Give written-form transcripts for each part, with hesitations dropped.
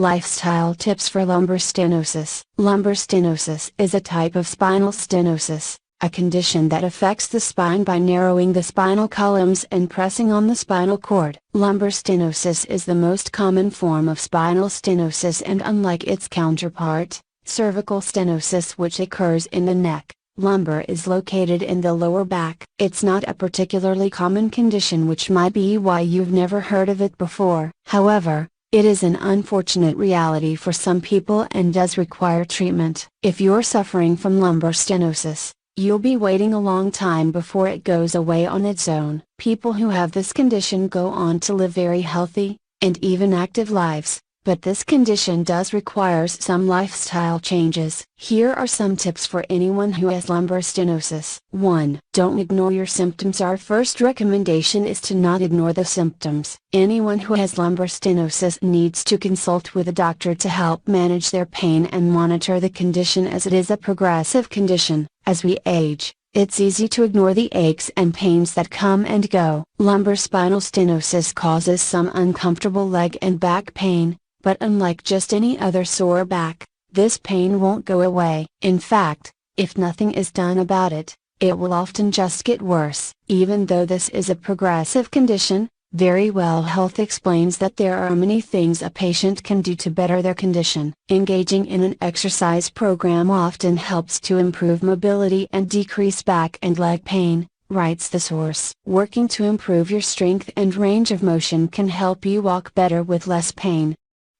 Lifestyle tips for lumbar stenosis. Lumbar stenosis is a type of spinal stenosis, a condition that affects the spine by narrowing the spinal columns and pressing on the spinal cord. Lumbar stenosis is the most common form of spinal stenosis, and unlike its counterpart, cervical stenosis, which occurs in the neck, lumbar is located in the lower back. It's not a particularly common condition, which might be why you've never heard of it before. However, it is an unfortunate reality for some people and does require treatment. If you're suffering from lumbar stenosis, you'll be waiting a long time before it goes away on its own. People who have this condition go on to live very healthy, and even active lives, but this condition does require some lifestyle changes. Here are some tips for anyone who has lumbar stenosis. 1. Don't ignore your symptoms. Our first recommendation is to not ignore the symptoms. Anyone who has lumbar stenosis needs to consult with a doctor to help manage their pain and monitor the condition, as it is a progressive condition. As we age, it's easy to ignore the aches and pains that come and go. Lumbar spinal stenosis causes some uncomfortable leg and back pain, but unlike just any other sore back, this pain won't go away. In fact, if nothing is done about it, it will often just get worse. Even though this is a progressive condition, Very Well Health explains that there are many things a patient can do to better their condition. Engaging in an exercise program often helps to improve mobility and decrease back and leg pain, writes the source. Working to improve your strength and range of motion can help you walk better with less pain.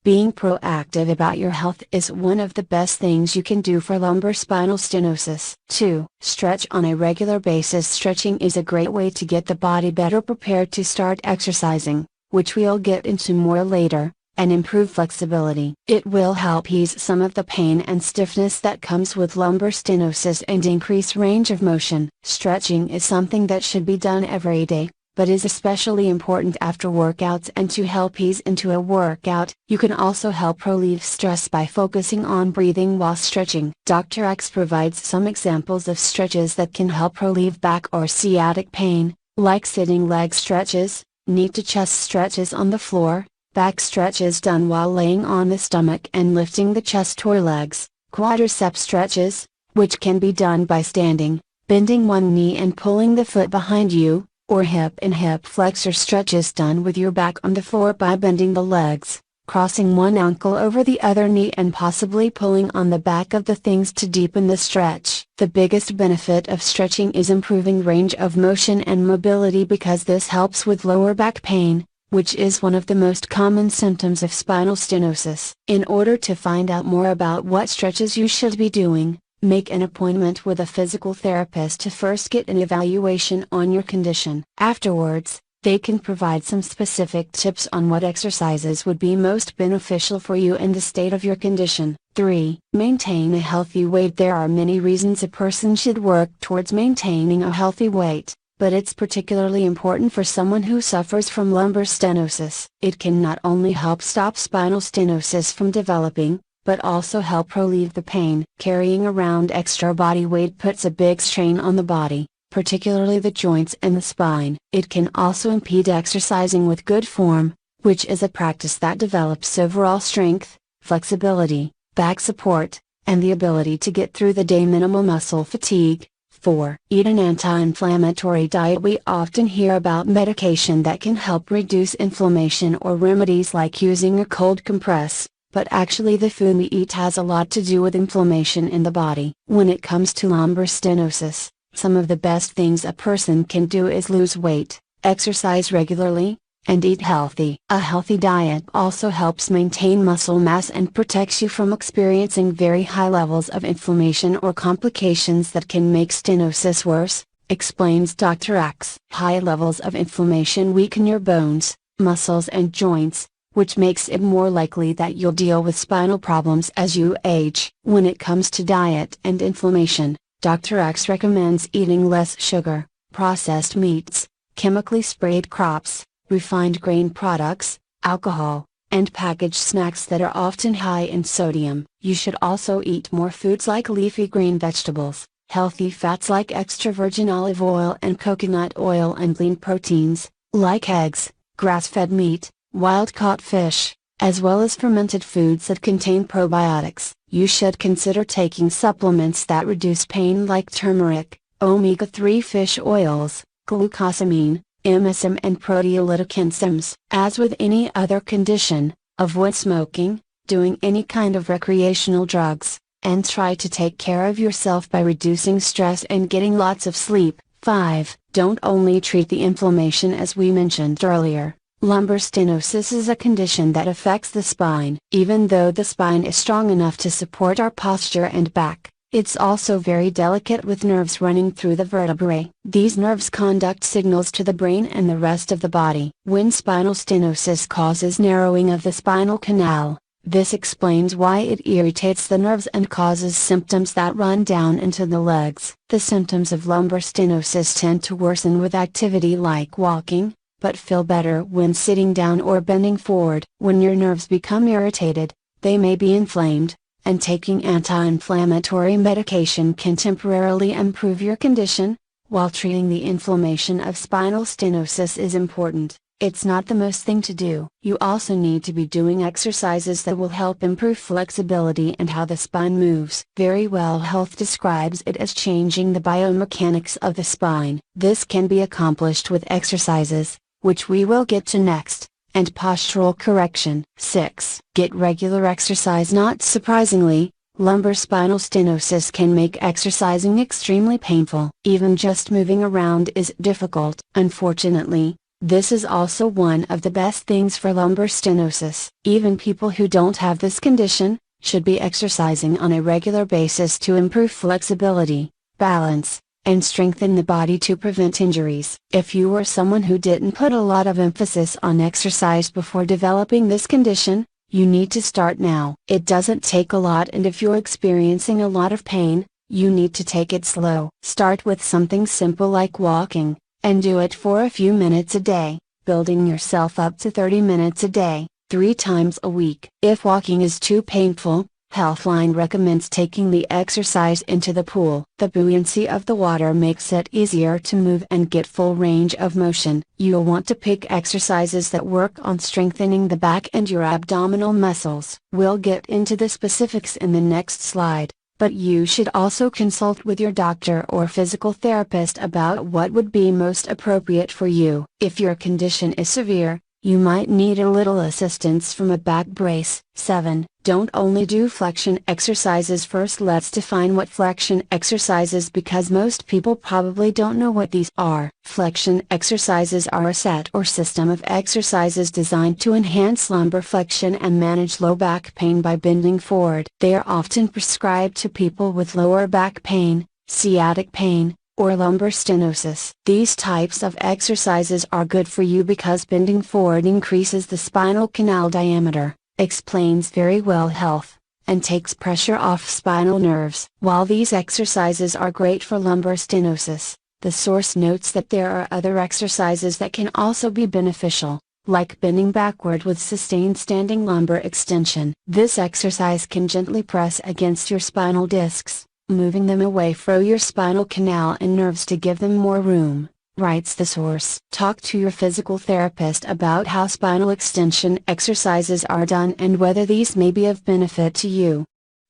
Being proactive about your health is one of the best things you can do for lumbar spinal stenosis. 2. Stretch on a regular basis. Stretching is a great way to get the body better prepared to start exercising, which we'll get into more later, and improve flexibility. It will help ease some of the pain and stiffness that comes with lumbar stenosis and increase range of motion. Stretching is something that should be done every day, but is especially important after workouts and to help ease into a workout. You can also help relieve stress by focusing on breathing while stretching. Dr. X provides some examples of stretches that can help relieve back or sciatic pain, like sitting leg stretches, knee to chest stretches on the floor, back stretches done while laying on the stomach and lifting the chest or legs, quadricep stretches, which can be done by standing, bending one knee and pulling the foot behind you, or hip and hip flexor stretches done with your back on the floor by bending the legs, crossing one ankle over the other knee and possibly pulling on the back of the things to deepen the stretch. The biggest benefit of stretching is improving range of motion and mobility, because this helps with lower back pain, which is one of the most common symptoms of spinal stenosis. In order to find out more about what stretches you should be doing, make an appointment with a physical therapist to first get an evaluation on your condition. Afterwards, they can provide some specific tips on what exercises would be most beneficial for you and the state of your condition. 3. Maintain a healthy weight. There are many reasons a person should work towards maintaining a healthy weight, but it's particularly important for someone who suffers from lumbar stenosis. It can not only help stop spinal stenosis from developing, but also help relieve the pain. Carrying around extra body weight puts a big strain on the body, particularly the joints and the spine. It can also impede exercising with good form, which is a practice that develops overall strength, flexibility, back support, and the ability to get through the day. Minimal muscle fatigue. 4. Eat an anti-inflammatory diet. We often hear about medication that can help reduce inflammation or remedies like using a cold compress, but actually the food we eat has a lot to do with inflammation in the body. When it comes to lumbar stenosis, some of the best things a person can do is lose weight, exercise regularly, and eat healthy. A healthy diet also helps maintain muscle mass and protects you from experiencing very high levels of inflammation or complications that can make stenosis worse, explains Dr. X. High levels of inflammation weaken your bones, muscles and joints, which makes it more likely that you'll deal with spinal problems as you age. When it comes to diet and inflammation, Dr. X recommends eating less sugar, processed meats, chemically sprayed crops, refined grain products, alcohol, and packaged snacks that are often high in sodium. You should also eat more foods like leafy green vegetables, healthy fats like extra virgin olive oil and coconut oil, and lean proteins, like eggs, grass-fed meat, wild-caught fish, as well as fermented foods that contain probiotics. You should consider taking supplements that reduce pain like turmeric, omega-3 fish oils, glucosamine, MSM and proteolytic enzymes. As with any other condition, avoid smoking, doing any kind of recreational drugs, and try to take care of yourself by reducing stress and getting lots of sleep. 5. Don't only treat the inflammation as we mentioned earlier. Lumbar stenosis is a condition that affects the spine. Even though the spine is strong enough to support our posture and back, it's also very delicate with nerves running through the vertebrae. These nerves conduct signals to the brain and the rest of the body. When spinal stenosis causes narrowing of the spinal canal, this explains why it irritates the nerves and causes symptoms that run down into the legs. The symptoms of lumbar stenosis tend to worsen with activity like walking, but feel better when sitting down or bending forward. When your nerves become irritated, they may be inflamed, and taking anti-inflammatory medication can temporarily improve your condition. While treating the inflammation of spinal stenosis is important, it's not the most thing to do. You also need to be doing exercises that will help improve flexibility and how the spine moves. Very Well Health describes it as changing the biomechanics of the spine. This can be accomplished with exercises, which we will get to next, and postural correction. 6. Get regular exercise. Not surprisingly, lumbar spinal stenosis can make exercising extremely painful. Even just moving around is difficult. Unfortunately, this is also one of the best things for lumbar stenosis. Even people who don't have this condition, should be exercising on a regular basis to improve flexibility, balance, and strengthen the body to prevent injuries. If you are someone who didn't put a lot of emphasis on exercise before developing this condition, you need to start now. It doesn't take a lot, and if you're experiencing a lot of pain, you need to take it slow. Start with something simple like walking, and do it for a few minutes a day, building yourself up to 30 minutes a day, 3 times a week. If walking is too painful, Healthline recommends taking the exercise into the pool. The buoyancy of the water makes it easier to move and get full range of motion. You'll want to pick exercises that work on strengthening the back and your abdominal muscles. We'll get into the specifics in the next slide, but you should also consult with your doctor or physical therapist about what would be most appropriate for you. If your condition is severe, you might need a little assistance from a back brace. 7. Don't only do flexion exercises. First, let's define what flexion exercises, because most people probably don't know what these are. Flexion exercises are a set or system of exercises designed to enhance lumbar flexion and manage low back pain by bending forward. They are often prescribed to people with lower back pain, sciatic pain, or lumbar stenosis. These types of exercises are good for you because bending forward increases the spinal canal diameter, explains Very Well Health, and takes pressure off spinal nerves. While these exercises are great for lumbar stenosis, the source notes that there are other exercises that can also be beneficial, like bending backward with sustained standing lumbar extension. This exercise can gently press against your spinal discs, moving them away from your spinal canal and nerves to give them more room, writes the source. Talk to your physical therapist about how spinal extension exercises are done and whether these may be of benefit to you.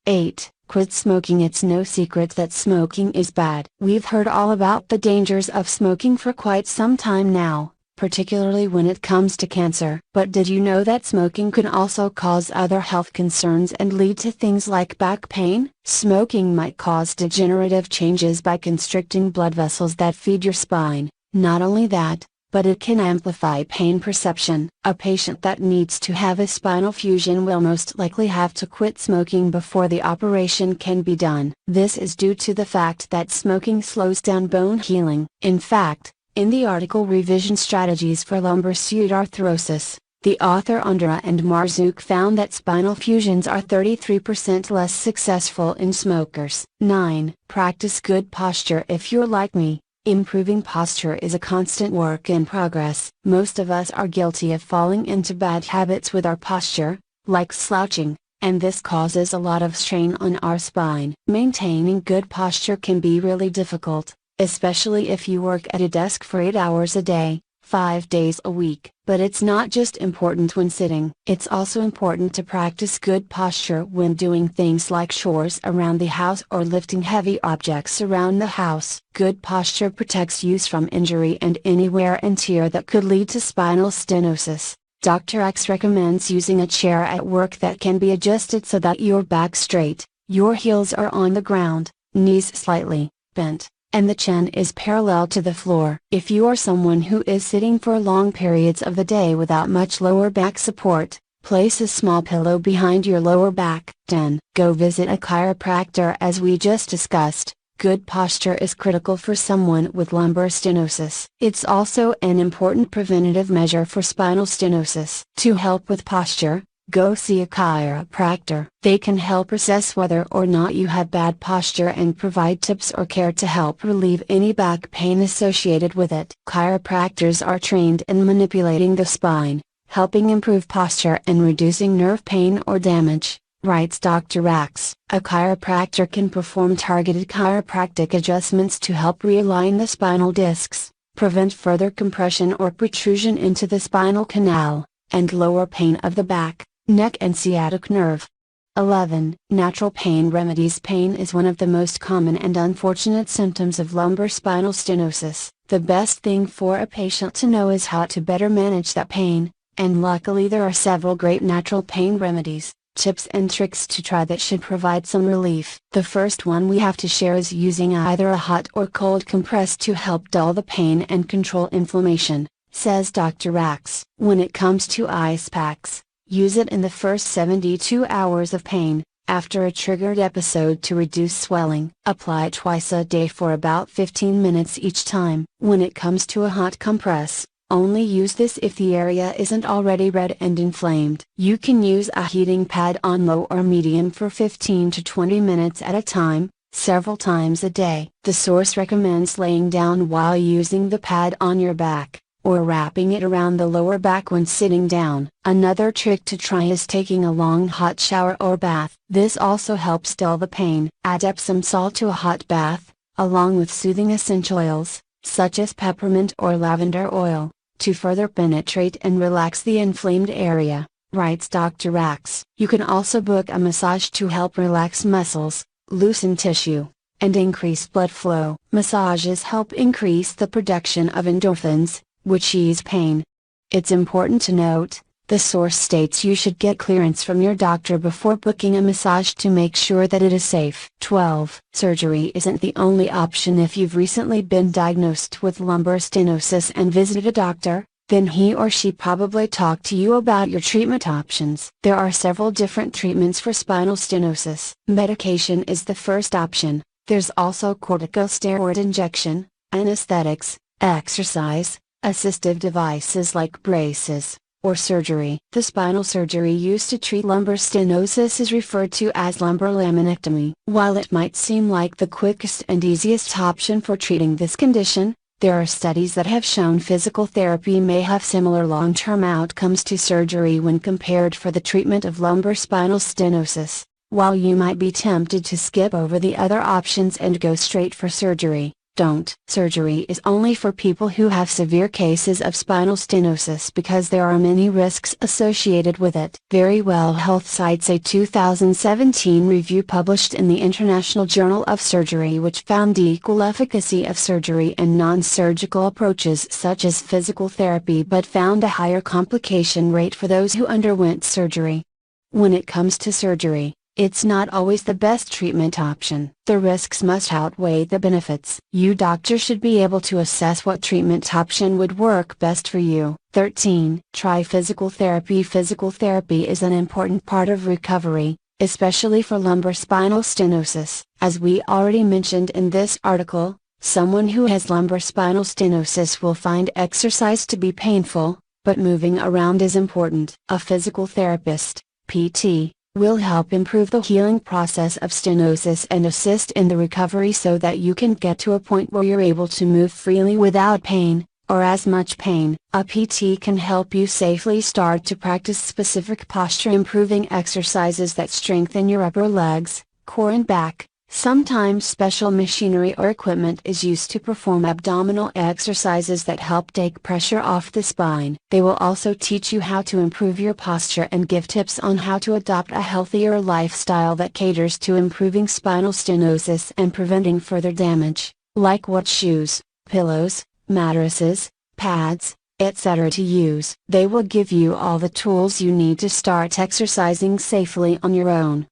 8. Quit smoking. It's no secret that smoking is bad. We've heard all about the dangers of smoking for quite some time now, particularly when it comes to cancer. But did you know that smoking can also cause other health concerns and lead to things like back pain? Smoking might cause degenerative changes by constricting blood vessels that feed your spine. Not only that, but it can amplify pain perception. A patient that needs to have a spinal fusion will most likely have to quit smoking before the operation can be done. This is due to the fact that smoking slows down bone healing. In fact, in the article Revision Strategies for Lumbar Pseudoarthrosis, the author Andra and Marzouk found that spinal fusions are 33% less successful in smokers. 9. Practice good posture. If you're like me, improving posture is a constant work in progress. Most of us are guilty of falling into bad habits with our posture, like slouching, and this causes a lot of strain on our spine. Maintaining good posture can be really difficult, especially if you work at a desk for 8 hours a day, 5 days a week. But it's not just important when sitting. It's also important to practice good posture when doing things like chores around the house or lifting heavy objects around the house. Good posture protects you from injury and any wear and tear that could lead to spinal stenosis. Dr. X recommends using a chair at work that can be adjusted so that your back's straight, your heels are on the ground, knees slightly bent, and the chin is parallel to the floor. If you are someone who is sitting for long periods of the day without much lower back support, place a small pillow behind your lower back. 10. Go visit a chiropractor. As we just discussed, good posture is critical for someone with lumbar stenosis. It's also an important preventative measure for spinal stenosis. To help with posture, go see a chiropractor. They can help assess whether or not you have bad posture and provide tips or care to help relieve any back pain associated with it. Chiropractors are trained in manipulating the spine, helping improve posture and reducing nerve pain or damage, writes Dr. X. A chiropractor can perform targeted chiropractic adjustments to help realign the spinal discs, prevent further compression or protrusion into the spinal canal, and lower pain of the back, neck and sciatic nerve. 11. Natural pain remedies. Pain is one of the most common and unfortunate symptoms of lumbar spinal stenosis. The best thing for a patient to know is how to better manage that pain, and luckily there are several great natural pain remedies, tips and tricks to try that should provide some relief. The first one we have to share is using either a hot or cold compress to help dull the pain and control inflammation, says Dr. X. When it comes to ice packs, use it in the first 72 hours of pain, after a triggered episode to reduce swelling. Apply twice a day for about 15 minutes each time. When it comes to a hot compress, only use this if the area isn't already red and inflamed. You can use a heating pad on low or medium for 15 to 20 minutes at a time, several times a day. The source recommends laying down while using the pad on your back, or wrapping it around the lower back when sitting down. Another trick to try is taking a long hot shower or bath. This also helps dull the pain. Add Epsom salt to a hot bath, along with soothing essential oils, such as peppermint or lavender oil, to further penetrate and relax the inflamed area, writes Dr. X. You can also book a massage to help relax muscles, loosen tissue, and increase blood flow. Massages help increase the production of endorphins, which ease pain. It's important to note, the source states you should get clearance from your doctor before booking a massage to make sure that it is safe. 12. Surgery isn't the only option. If you've recently been diagnosed with lumbar stenosis and visited a doctor, then he or she probably talked to you about your treatment options. There are several different treatments for spinal stenosis. Medication is the first option. There's also corticosteroid injection, anesthetics, exercise, assistive devices like braces, or surgery. The spinal surgery used to treat lumbar stenosis is referred to as lumbar laminectomy. While it might seem like the quickest and easiest option for treating this condition, there are studies that have shown physical therapy may have similar long-term outcomes to surgery when compared for the treatment of lumbar spinal stenosis. While you might be tempted to skip over the other options and go straight for surgery, don't. Surgery is only for people who have severe cases of spinal stenosis because there are many risks associated with it. Verywell Health cites a 2017 review published in the International Journal of Surgery which found the equal efficacy of surgery and non-surgical approaches such as physical therapy but found a higher complication rate for those who underwent surgery. When it comes to surgery, it's not always the best treatment option. The risks must outweigh the benefits. You doctor should be able to assess what treatment option would work best for you. 13. Try physical therapy. Physical therapy is an important part of recovery, especially for lumbar spinal stenosis. As we already mentioned in this article, someone who has lumbar spinal stenosis will find exercise to be painful, but moving around is important. A physical therapist, PT, will help improve the healing process of stenosis and assist in the recovery so that you can get to a point where you're able to move freely without pain, or as much pain. A PT can help you safely start to practice specific posture improving exercises that strengthen your upper legs, core and back, Sometimes special machinery or equipment is used to perform abdominal exercises that help take pressure off the spine. They will also teach you how to improve your posture and give tips on how to adopt a healthier lifestyle that caters to improving spinal stenosis and preventing further damage, like what shoes, pillows, mattresses, pads, etc. to use. They will give you all the tools you need to start exercising safely on your own.